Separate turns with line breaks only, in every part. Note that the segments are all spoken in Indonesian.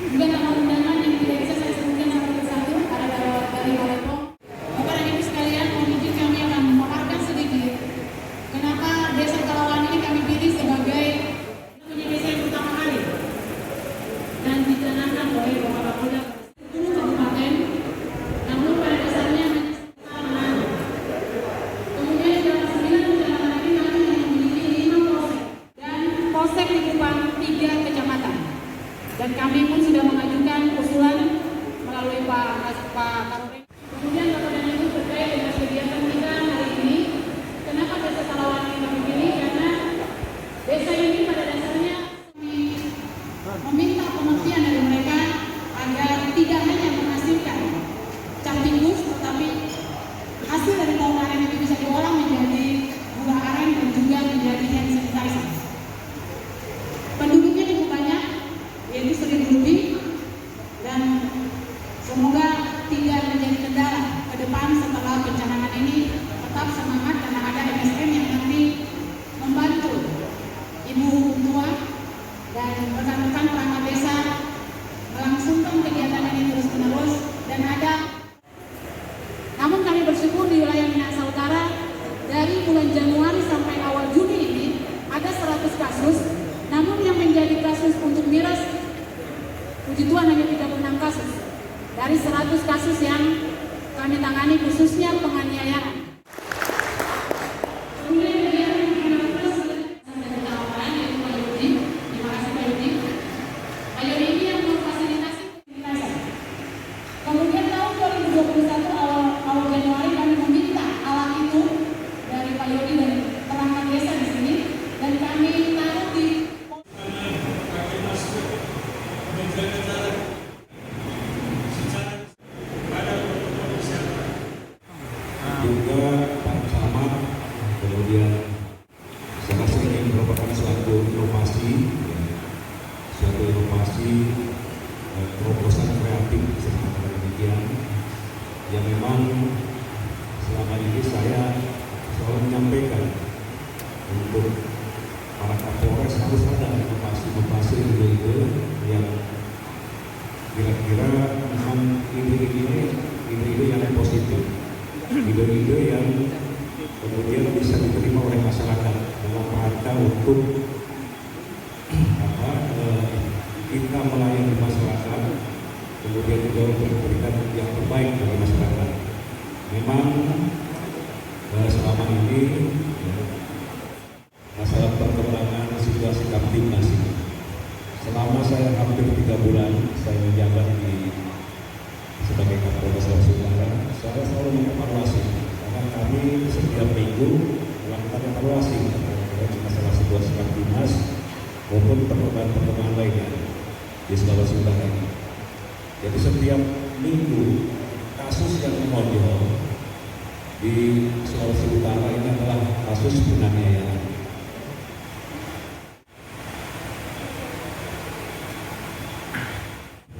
Juga nama undangan yang tidak bisa saya sebutkan satu persatu ada dari Palembang. Bapak dan Ibu sekalian, mohon izin kami akan memaparkan sedikit kenapa Desa Talawan ini kami pilih sebagai desa yang pertama kali dan dicanangkan oleh Bapak Kapolda 10 kabupaten. Namun pada dasarnya hanya kemudian dalam 9 kecamatan ini kami memiliki 5 polsek dan polsek Likupang 3 kecamatan. Dan kami pun sudah mengajukan usulan melalui Pak Kapolres. Kemudian Bapak dan Ibu terkait dengan kegiatan kita hari ini, kenapa Desa Talawan ini kami pilih? Karena desa ini pada dasarnya kami meminta pengertian dari mereka agar tidak hanya menghasilkan cap tikus, tetapi hasil dari bawang aren itu bisa diolah menjadi gula aren dan juga menjadi hand sanitizer. Penduduknya cukup banyak, yaitu 1.000 lebih, dan semoga tidak menjadi kendala ke depan setelah pencanangan ini. Tetap semangat karena ada MSM yang nanti membantu ibu tua dan rekan-rekan perangkat desa melangsungkan kegiatan ini terus menerus. Dan ada, namun kami bersyukur di wilayah Minahasa Utara dari bulan Januari sampai awal Juni ini ada 100 kasus, namun yang menjadi kasus untuk miras puji Tuhan hanya 36 kasus dari 100 kasus yang kami tangani, khususnya penganiayaan. Kemudian kegiatan yang kami lakukan sampai ke lapangan yaitu Pak Yudi. Terima kasih Pak Yudi. Pak Yudi ini yang memfasilitasi penjelasan. Kemudian tahun 2021 awal Januari kami meminta alat itu dari Pak Yudi dan perangkat desa di sini, dan kami taruh di
juga Pak Camat. Kemudian saya rasa ini merupakan suatu inovasi, terobosan kreatif seperti demikian yang memang selama ini saya selalu menyampaikan untuk para Kapolres harus ada inovasi ide-ide yang kira-kira memang ide-ide yang positif, ide-ide yang kemudian bisa diterima oleh masyarakat dalam rangka untuk kita melayani masyarakat, kemudian juga untuk memberikan yang terbaik bagi masyarakat. Memang selama ini masalah perkembangan situasi Kamtibnas ini, selama saya hampir 3 bulan saya menjabat sebagai Kapolda Sulawesi Utara, saya selalu mengevaluasi karena kami setiap minggu melakukan evaluasi terkait masalah situasi Kamtibnas maupun perkembangan lainnya di Sulawesi Utara ini. Jadi setiap minggu kasus yang menonjol di Sulawesi Utara ini adalah kasus penganiayaan.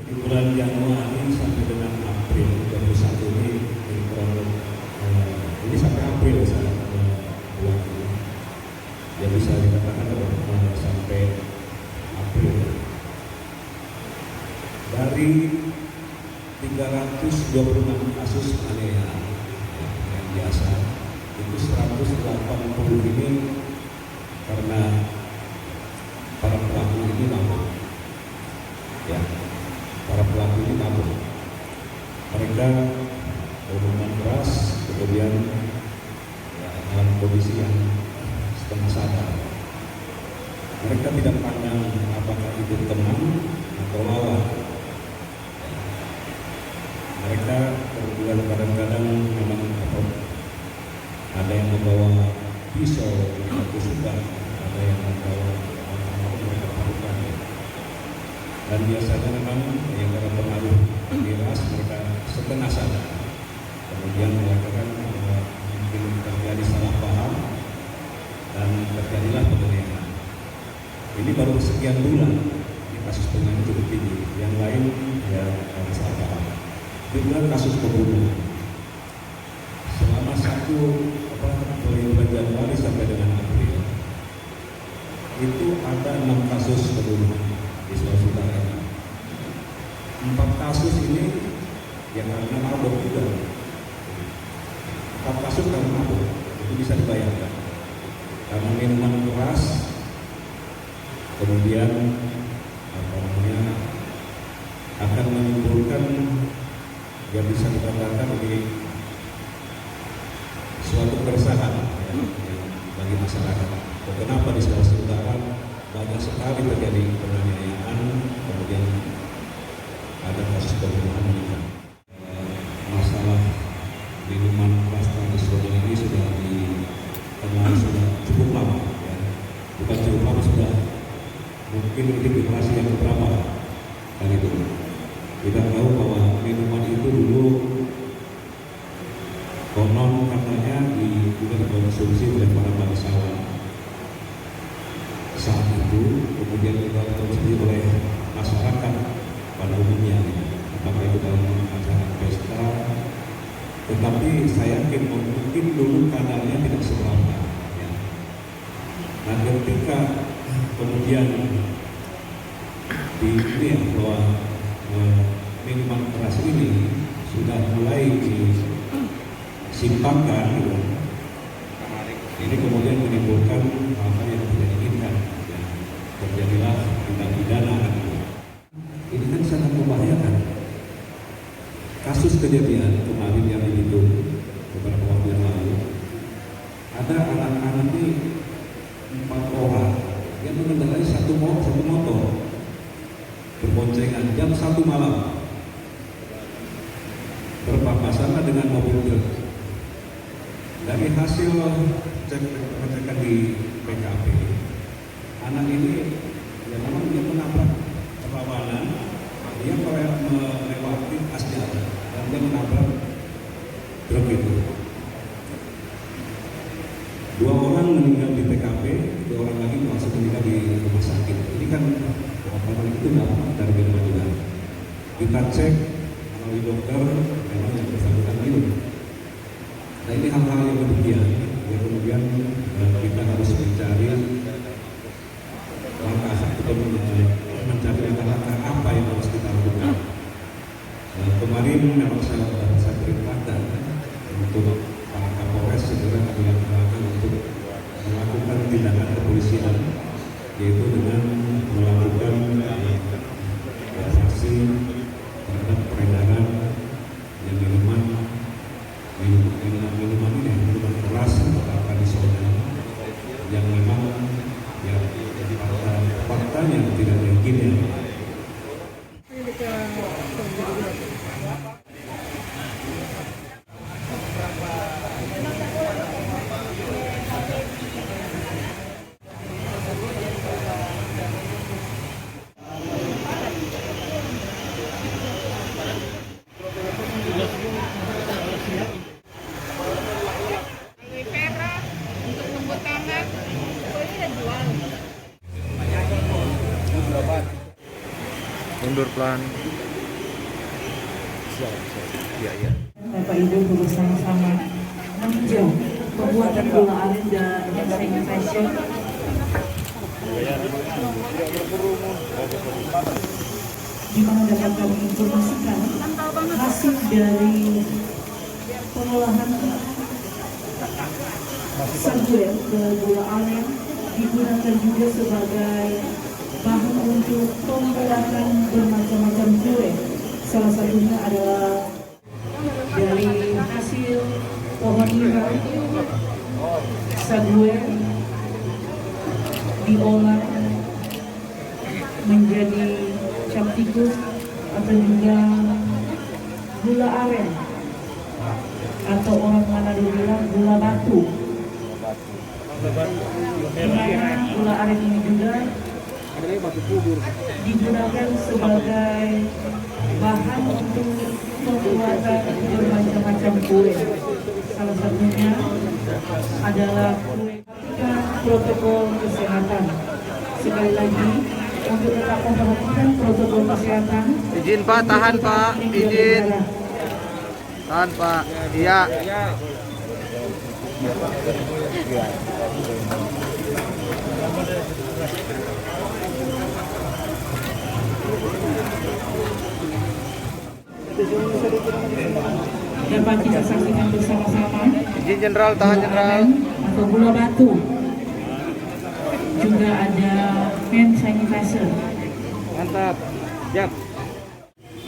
Di bulan Januari sampai dengan April 2021 ini sampai April bulan ini, ya bisa dikatakan sampai April. Dari 326 kasus penganiayaan yang biasa, itu 180 ini karena para pelaku ini mabuk. Ya, para pelaku ini mabuk. Mereka minuman keras, kemudian ya, dalam kondisi yang setengah sadar. Mereka tidak pandang apakah itu teman atau lawan. Mereka kemudian kadang-kadang memang ada yang membawa pisau atau sudah, ada yang membawa mereka lakukan. Dan biasanya memang yang terpengaruh miras mereka setengah sadar. Kemudian mereka kan mungkin terjadi salah paham dan terjadilah penganiayaan. Ini baru sekian bulan ini kasus penganiayaan cukup tinggi. Yang lain ya salah paham. Juga kasus pembunuhan. Selama mulai bulan Januari sampai dengan April itu ada 6 kasus pembunuhan di Sulawesi Utara. kasus ini ya karena mabuk juga. 4 kasus karena mabuk, itu bisa dibayangkan. Karena minuman keras, kemudian apa namanya akan menimbulkan yang bisa dikatakan di suatu keresahan ya, bagi masyarakat. Kenapa di Sulawesi Utara banyak sekali terjadi penganiayaan, kemudian ada kasus pembunuhan meninggal. Masalah minuman keras tradisional ini sudah dikenal sudah cukup lama, ya. Bukan cukup lama, sudah mungkin di generasi yang keberapa kan itu. Kita tahu bahwa minuman itu dulu konon katanya juga dikonsumsi oleh para bangsawan saat itu, kemudian juga dikonsumsi oleh masyarakat pada umumnya, apakah itu dalam acara pesta. Tetapi saya yakin mungkin dulu kadarnya tidak seberapa. Ya. Nah, ketika kemudian dilihat bahwa minuman keras ini sudah mulai disimpangkan, gitu. Ini kemudian menimbulkan hal-hal yang tidak diinginkan. Ya. Terjadilah tindak pidana. Gitu. Ini kan sangat membahayakan. Kasus kejadian kemarin yang dihitung beberapa waktu yang lalu, ada anak-anak ini 4 orang yang mengendarai satu motor berboncengan jam 1 malam berpapasan dengan mobil truk. Dari hasil pengecekan di PKP, anak ini ya memang dia menabrak perlawanan, dia melewati asjar dan dia menabrak truk itu. 2 orang meninggal di TKP, 2 orang lagi langsung meninggal di rumah sakit. Ini kan orang itu dapat dari minuman juga. Kita cek melalui dokter, memang yang bersangkutan minum. Nah, ini hal-hal yang demikian, ya kemudian kita harus mencari langkah atau mencari langkah-langkah apa yang harus kita lakukan. Kemarin memang saya perintahkan untuk Pak Kapolres segera melakukan untuk melakukan tindakan kepolisian, yaitu dengan melakukan operasi terhadap peredaran yang minuman ini, minuman keras atau tradisional yang memang ya faktanya tidak mungkin ya.
Mundur pelan. Iya.
Bapak Ibu bersama-sama meninjau pembuatan gula aren dan sanitasi di mana dapat kami informasikan hasil dari pengolahan sarguel ke gula aren digunakan juga sebagai bahan untuk pembuatan bermacam-macam kue. Salah satunya adalah dari hasil pohon niram, sarguel diolah menjadi cap tikus atau juga gula aren atau orang Manado bilang gula batu. Gula aren ini juga digunakan sebagai bahan untuk pembuatan bermacam-macam kue. Salah satunya adalah kue protokol kesehatan. Sekali lagi untuk tetap memperhatikan protokol kesehatan.
Izin Pak, tahan Pak, izin. Tahan Pak, iya.
Dapat kita saksikan bersama-sama.
Izin Jenderal, tahan Jenderal.
Atau gula batu. Juga ada hand sanitizer.
Mantap. Siap.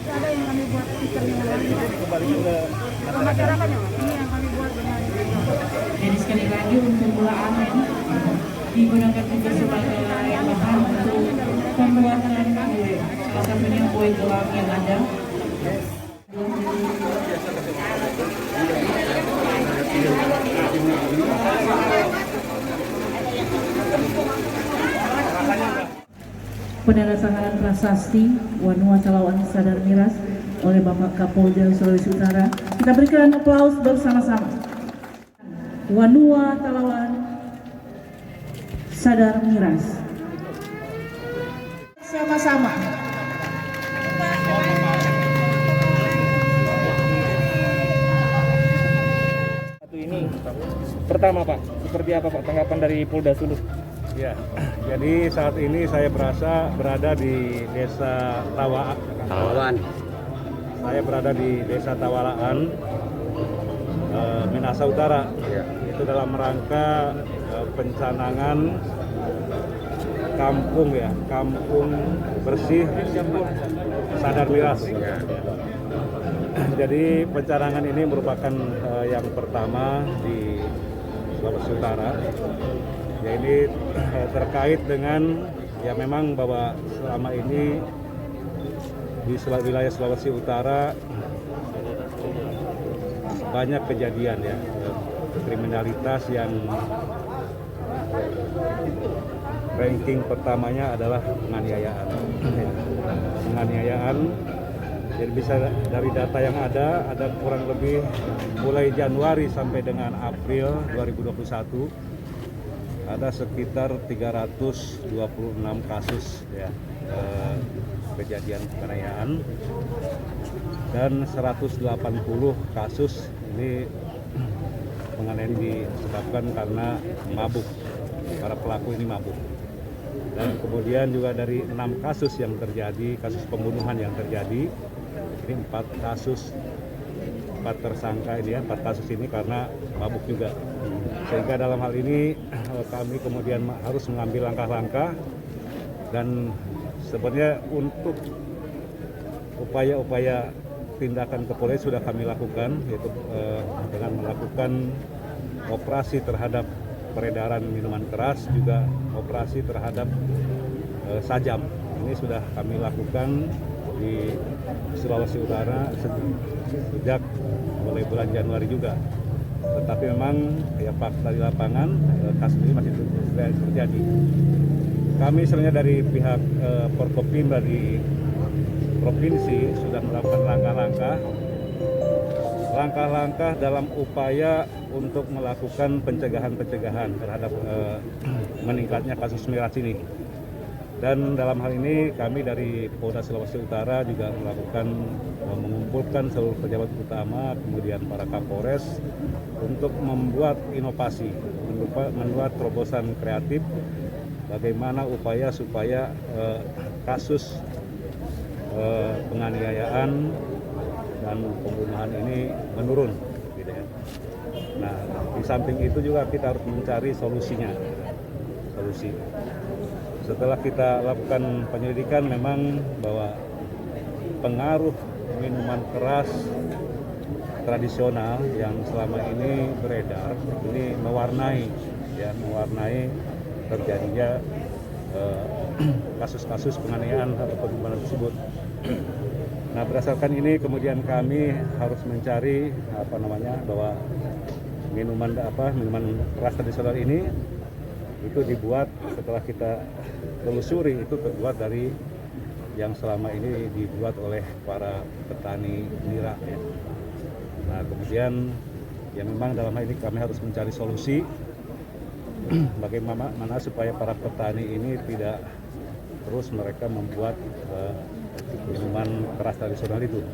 Ada yang kami buat stikernya ke masyarakatnya, ini yang kami buat dengan
Jadi sekali lagi untuk gula aren digunakan juga sebagai bahan untuk pembuatan kue. Salah satunya kue gelang yang ada. Penandatanganan prasasti Wanua Talawan Sadar Miras oleh Bapak Kapolda Sulawesi Utara. Kita berikan aplaus bersama-sama. Wanua Talawan Sadar Miras. Sama-sama.
Satu ini pertama Pak, seperti apa Pak tanggapan dari Polda Sulut?
Ya, jadi saat ini saya berada di Desa Tawalaan. Saya berada di Desa Tawalaan, Minahasa Utara. Itu dalam rangka pencanangan kampung bersih Sadar Miras. Jadi pencanangan ini merupakan yang pertama di Sulawesi Utara. Ya ini terkait dengan ya memang bahwa selama ini di wilayah Sulawesi Utara banyak kejadian ya kriminalitas yang ranking pertamanya adalah penganiayaan. Penganiayaan, jadi bisa dari data yang ada kurang lebih mulai Januari sampai dengan April 2021 ada sekitar 326 kasus ya kejadian penganiayaan dan 180 kasus ini penganiayaan disebabkan karena mabuk, para pelaku ini mabuk. Dan kemudian juga dari 6 kasus yang terjadi, kasus pembunuhan yang terjadi, ini 4 kasus, 4 tersangka ini ya, 4 kasus ini karena mabuk juga. Sehingga dalam hal ini kami kemudian harus mengambil langkah-langkah dan sebenarnya untuk upaya-upaya tindakan kepolisian sudah kami lakukan, yaitu dengan melakukan operasi terhadap peredaran minuman keras, juga operasi terhadap sajam. Ini sudah kami lakukan di Sulawesi Utara sejak mulai bulan Januari juga. Tetapi memang ya fakta di lapangan kasus ini masih terjadi. Kami sebenarnya dari pihak Forkopimda di provinsi sudah melakukan langkah-langkah dalam upaya untuk melakukan pencegahan terhadap meningkatnya kasus miras ini. Dan dalam hal ini kami dari Polda Sulawesi Utara juga mengumpulkan seluruh pejabat utama, kemudian para Kapolres untuk membuat inovasi, membuat terobosan kreatif bagaimana upaya supaya kasus penganiayaan dan pembunuhan ini menurun, gitu ya. Nah, di samping itu juga kita harus mencari solusi. Setelah kita lakukan penyelidikan, memang bahwa pengaruh minuman keras tradisional yang selama ini beredar ini mewarnai terjadinya kasus-kasus penganiayaan atau pembunuhan tersebut. Nah, berdasarkan ini kemudian kami harus mencari bahwa minuman keras tradisional ini itu dibuat, setelah kita telusuri, itu terbuat dari yang selama ini dibuat oleh para petani nira ya. Nah, kemudian ya memang dalam hal ini kami harus mencari solusi bagaimana supaya para petani ini tidak terus mereka membuat minuman keras tradisional itu.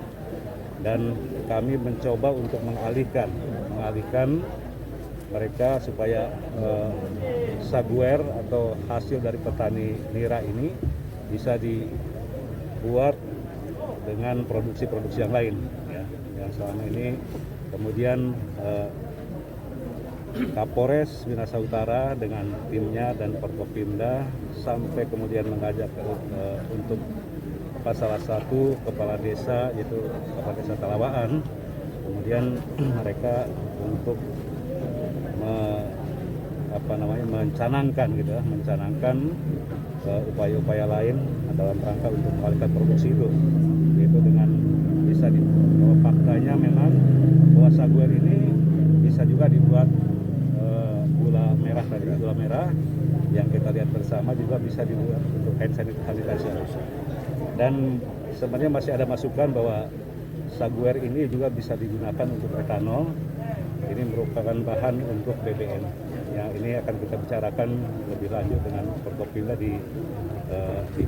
Dan kami mencoba untuk mengalihkan mereka supaya saguer atau hasil dari petani nira ini bisa dibuat dengan produksi-produksi yang lain ya, yang selama ini. Kemudian Kapolres Minahasa Utara dengan timnya dan Forkopimda sampai kemudian mengajak untuk salah satu kepala desa, yaitu kepala desa Talawaan, kemudian mereka untuk mencanangkan upaya-upaya lain dalam rangka untuk mengalihkan produksi itu, yaitu dengan bisa bahwa faktanya memang bahwa saguer ini bisa juga dibuat gula merah tadi, gula merah yang kita lihat bersama juga bisa dibuat untuk hand sanitizer. Dan sebenarnya masih ada masukan bahwa saguer ini juga bisa digunakan untuk etanol. Ini merupakan bahan untuk BBM. Yang ini akan kita bicarakan lebih lanjut dengan Forkopimda di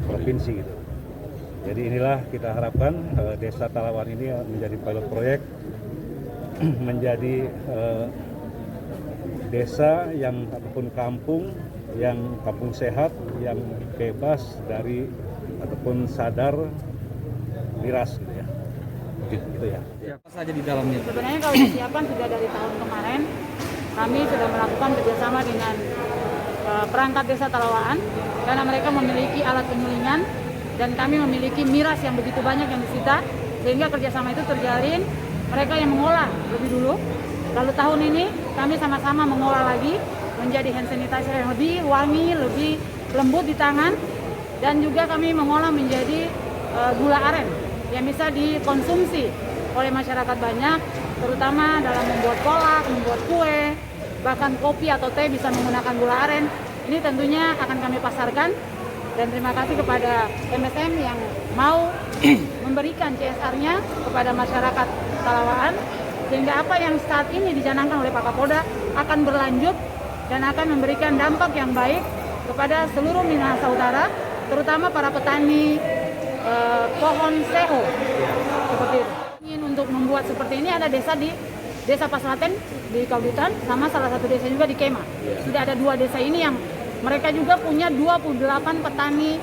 provinsi gitu. Jadi inilah kita harapkan Desa Talawaan ini menjadi pilot proyek, menjadi desa yang ataupun kampung sehat yang bebas dari ataupun sadar miras gitu ya. Gitu ya.
Apa saja di dalamnya?
Sebenarnya kalau persiapan sudah dari tahun kemarin, kami sudah melakukan kerjasama dengan perangkat desa Talawaan karena mereka memiliki alat penyulingan dan kami memiliki miras yang begitu banyak yang disita, sehingga kerjasama itu terjalin. Mereka yang mengolah lebih dulu, lalu tahun ini kami sama-sama mengolah lagi menjadi hand sanitizer yang lebih wangi, lebih lembut di tangan, dan juga kami mengolah menjadi gula aren yang bisa dikonsumsi oleh masyarakat banyak, terutama dalam membuat kolak, membuat kue, bahkan kopi atau teh bisa menggunakan gula aren. Ini tentunya akan kami pasarkan, dan terima kasih kepada MSM yang mau memberikan CSR-nya kepada masyarakat Talawaan, sehingga apa yang saat ini dicanangkan oleh Pak Kapolda akan berlanjut dan akan memberikan dampak yang baik kepada seluruh Minahasa Utara, terutama para petani pohon seho seperti itu. Ingin untuk membuat seperti ini ada desa di Desa Paslaten di Kauditan, sama salah satu desa juga di Kema. Sudah ada 2 desa ini yang mereka juga punya 28 petani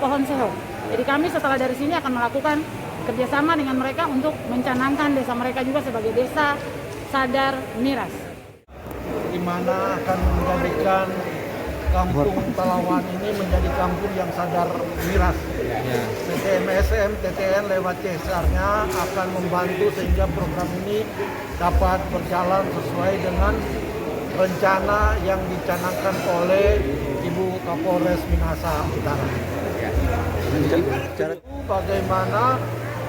pohon seho. Jadi kami setelah dari sini akan melakukan kerjasama dengan mereka untuk mencanangkan desa mereka juga sebagai desa sadar miras.
Di mana akan menjadikan kampung Talawaan ini menjadi kampung yang sadar miras. PT MSM, TTN lewat CSR-nya akan membantu sehingga program ini dapat berjalan sesuai dengan rencana yang dicanangkan oleh Ibu Kapolres Minahasa Utara. Bagaimana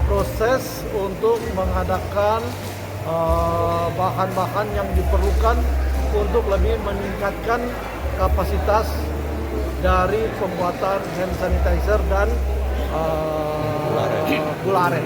proses untuk mengadakan bahan-bahan yang diperlukan untuk lebih meningkatkan kapasitas dari pembuatan hand sanitizer dan gula aren.